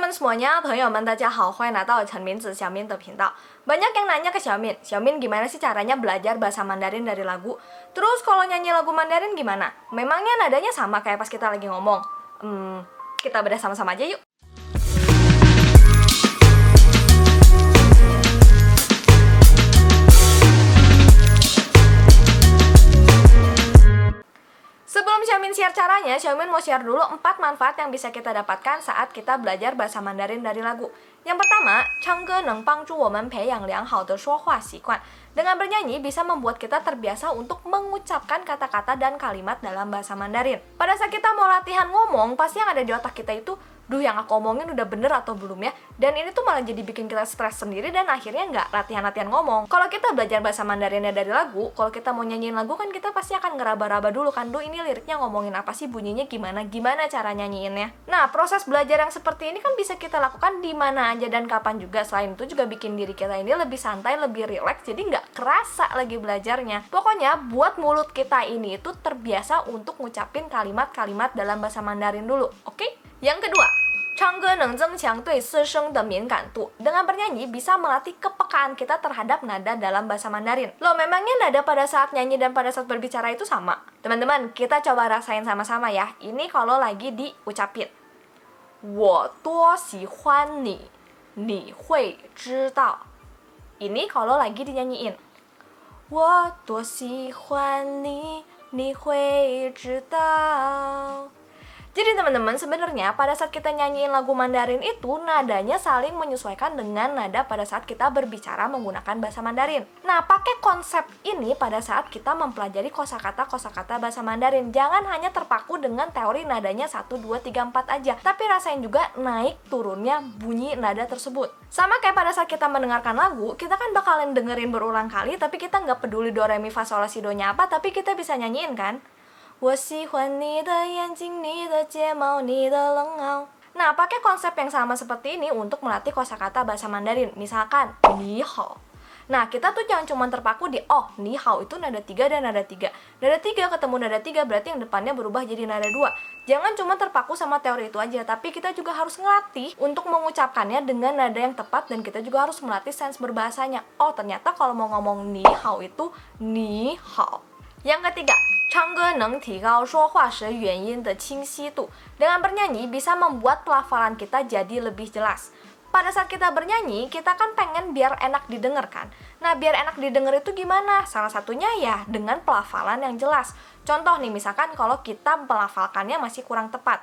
teman-teman semuanya, 朋友们大家好，欢迎来到陈明子小明的频道。Banyak yang nanya ke Xiaomin gimana sih caranya belajar bahasa Mandarin dari lagu? Terus kalau nyanyi lagu Mandarin gimana? Memangnya nadanya sama kayak pas kita lagi ngomong? Kita bedah sama-sama aja yuk. Sebelum Xiaomin share caranya, Xiaomin mau share dulu 4 manfaat yang bisa kita dapatkan saat kita belajar bahasa Mandarin dari lagu. Yang pertama, 唱歌能帮助我们培养良好的说话习惯. Dengan bernyanyi bisa membuat kita terbiasa untuk mengucapkan kata-kata dan kalimat dalam bahasa Mandarin. Pada saat kita mau latihan ngomong, pasti yang ada di otak kita itu, duh yang aku omongin udah bener atau belum ya? Dan ini tuh malah jadi bikin kita stres sendiri dan akhirnya nggak latihan-latihan ngomong. Kalau kita belajar bahasa Mandarinnya dari lagu, kalau kita mau nyanyiin lagu kan kita pasti akan ngeraba-raba dulu kan, duh ini liriknya ngomongin apa sih, bunyinya gimana cara nyanyiinnya. Nah, proses belajar yang seperti ini kan bisa kita lakukan di mana aja dan kapan juga. Selain itu juga bikin diri kita ini lebih santai, lebih rileks, jadi nggak kerasa lagi belajarnya. Pokoknya buat mulut kita ini itu terbiasa untuk ngucapin kalimat-kalimat dalam bahasa Mandarin dulu, oke? Yang kedua, 唱歌能增强对四声的敏感度. Dengan bernyanyi bisa melatih kepekaan kita terhadap nada dalam bahasa Mandarin. Loh, memangnya nada pada saat nyanyi dan pada saat berbicara itu sama? Teman-teman, kita coba rasain sama-sama ya. Ini kalau lagi diucapin. 我多喜欢你，你会知道. Ini kalau lagi dinyanyiin. 我多喜欢你，你会知道. Jadi teman-teman, sebenarnya pada saat kita nyanyiin lagu Mandarin itu nadanya saling menyesuaikan dengan nada pada saat kita berbicara menggunakan bahasa Mandarin. Nah, pakai konsep ini pada saat kita mempelajari kosakata bahasa Mandarin. Jangan hanya terpaku dengan teori nadanya 1, 2, 3, 4 aja, tapi rasain juga naik turunnya bunyi nada tersebut. Sama kayak pada saat kita mendengarkan lagu, kita kan bakalan dengerin berulang kali, tapi kita nggak peduli do, re, mi, fa, sol, la, si, do nya apa, tapi kita bisa nyanyiin kan? 我喜欢你的眼睛，你的睫毛，你的冷傲. Nah, pakai konsep yang sama seperti ini untuk melatih kosakata bahasa Mandarin. Misalkan, ni hao. Nah, kita tuh jangan cuma terpaku di, oh, ni hao itu nada 3 dan nada 3. Nada 3 ketemu nada 3 berarti yang depannya berubah jadi nada 2. Jangan cuma terpaku sama teori itu aja, tapi kita juga harus ngelatih untuk mengucapkannya dengan nada yang tepat dan kita juga harus melatih sense berbahasanya. Oh, ternyata kalau mau ngomong ni hao itu ni hao. Yang ketiga, 唱歌能提高说话时元音的清晰度. Dengan bernyanyi bisa membuat pelafalan kita jadi lebih jelas. Pada saat kita bernyanyi, kita kan pengen biar enak didengar kan. Nah, biar enak didengar itu gimana? Salah satunya ya dengan pelafalan yang jelas. Contoh nih, misalkan kalau kita melafalkannya masih kurang tepat.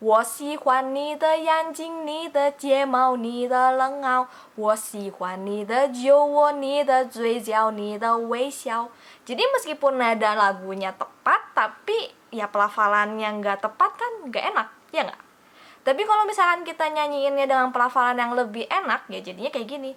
我喜欢你的眼睛，你的睫毛，你的冷傲。我喜欢你的酒窝，你的嘴角，你的微笑. Jadi meskipun nada lagunya tepat, tapi ya pelafalannya nggak tepat kan nggak enak, ya nggak? Tapi kalau misalkan kita nyanyiinnya dengan pelafalan yang lebih enak, ya jadinya kayak gini.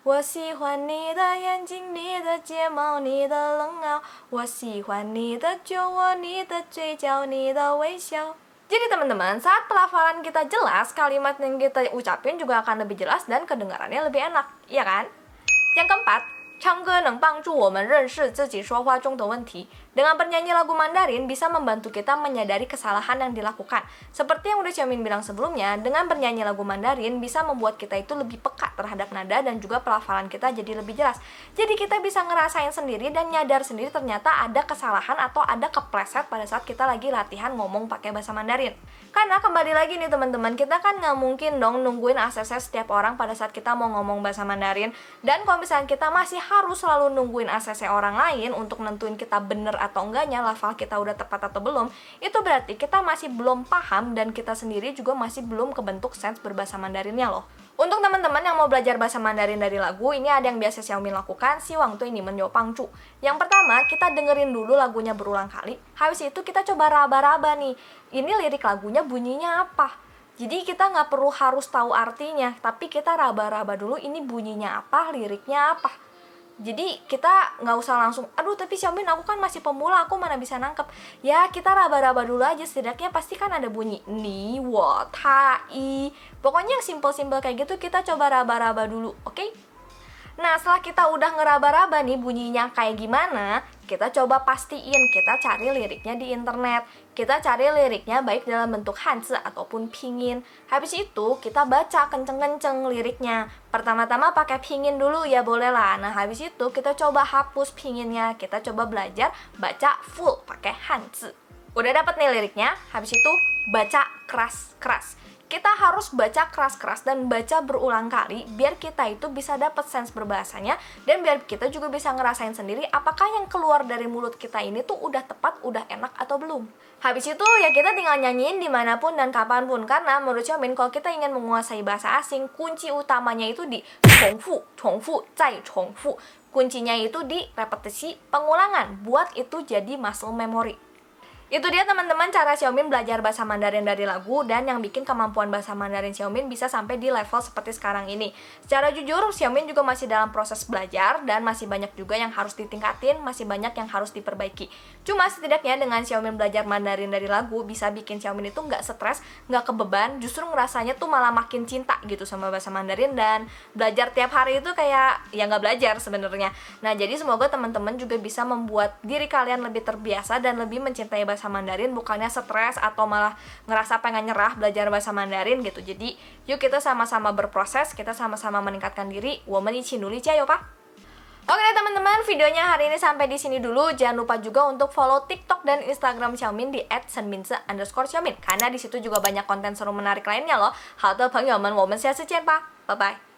我喜欢你的眼睛，你的睫毛，你的冷傲。我喜欢你的酒窝，你的嘴角，你的微笑. Jadi teman-teman, saat pelafalan kita jelas, kalimat yang kita ucapin juga akan lebih jelas dan kedengarannya lebih enak, iya kan? Yang keempat, 唱歌能帮助我们认识自己说话中的问题. Dengan bernyanyi lagu Mandarin bisa membantu kita menyadari kesalahan yang dilakukan. Seperti yang udah Xiaomin bilang sebelumnya, dengan bernyanyi lagu Mandarin bisa membuat kita itu lebih peka terhadap nada dan juga pelafalan kita jadi lebih jelas. Jadi kita bisa ngerasain sendiri dan nyadar sendiri ternyata ada kesalahan atau ada kepleset pada saat kita lagi latihan ngomong pakai bahasa Mandarin. Karena kembali lagi nih teman-teman, kita kan nggak mungkin dong nungguin ACC setiap orang pada saat kita mau ngomong bahasa Mandarin. Dan kalau misalnya kita masih harus selalu nungguin ACC orang lain untuk nentuin kita bener atau enggaknya lafal kita udah tepat atau belum, itu berarti kita masih belum paham dan kita sendiri juga masih belum kebentuk sense berbahasa Mandarinnya loh. Untuk teman-teman yang mau belajar bahasa Mandarin dari lagu, ini ada yang biasa Xiaomi lakukan, Siwang tuh ini menyopangcu. Yang pertama, kita dengerin dulu lagunya berulang kali. Habis itu kita coba raba-raba nih, ini lirik lagunya bunyinya apa. Jadi kita nggak perlu harus tahu artinya, tapi kita raba-raba dulu ini bunyinya apa, liriknya apa. Jadi kita nggak usah langsung, aduh tapi Xiaomin aku kan masih pemula, aku mana bisa nangkep. Ya kita raba-raba dulu aja, setidaknya pasti kan ada bunyi ni, wo, ta, i. Pokoknya yang simple-simple kayak gitu kita coba raba-raba dulu, oke? Nah setelah kita udah ngeraba-raba nih bunyinya kayak gimana, kita coba pastiin, kita cari liriknya di internet. Kita cari liriknya baik dalam bentuk hanzi ataupun pinyin. Habis itu kita baca kenceng-kenceng liriknya. Pertama-tama pakai pinyin dulu ya boleh lah. Nah habis itu kita coba hapus pinyinnya. Kita coba belajar baca full pakai hanzi. Udah dapat nih liriknya, habis itu baca keras-keras. Kita harus baca keras-keras dan baca berulang kali biar kita itu bisa dapat sense berbahasanya dan biar kita juga bisa ngerasain sendiri apakah yang keluar dari mulut kita ini tuh udah tepat, udah enak atau belum. Habis itu ya kita tinggal nyanyiin dimanapun dan kapanpun karena menurut Xiaomin kalau kita ingin menguasai bahasa asing kunci utamanya itu di chongfu, zai chongfu. Kuncinya itu di repetisi pengulangan buat itu jadi muscle memory. Itu dia teman-teman cara Xiaomin belajar bahasa Mandarin dari lagu dan yang bikin kemampuan bahasa Mandarin Xiaomin bisa sampai di level seperti sekarang ini. Secara jujur, Xiaomin juga masih dalam proses belajar dan masih banyak juga yang harus ditingkatin, masih banyak yang harus diperbaiki. Cuma setidaknya dengan Xiaomin belajar Mandarin dari lagu bisa bikin Xiaomin itu nggak stres, nggak kebeban, justru ngerasanya tuh malah makin cinta gitu sama bahasa Mandarin dan belajar tiap hari itu kayak ya nggak belajar sebenarnya. Nah jadi semoga teman-teman juga bisa membuat diri kalian lebih terbiasa dan lebih mencintai bahasa Mandarin, bukannya stres atau malah ngerasa pengen nyerah belajar bahasa Mandarin gitu. Jadi yuk kita sama-sama berproses, kita sama-sama meningkatkan diri. 我们一起努力加油吧. Oke deh teman-teman, videonya hari ini sampai di sini dulu. Jangan lupa juga untuk follow TikTok dan Instagram Xiaomin di @senminse_Xiaomin karena di situ juga banyak konten seru menarik lainnya loh. 好的朋友们，我们下次见吧，拜拜。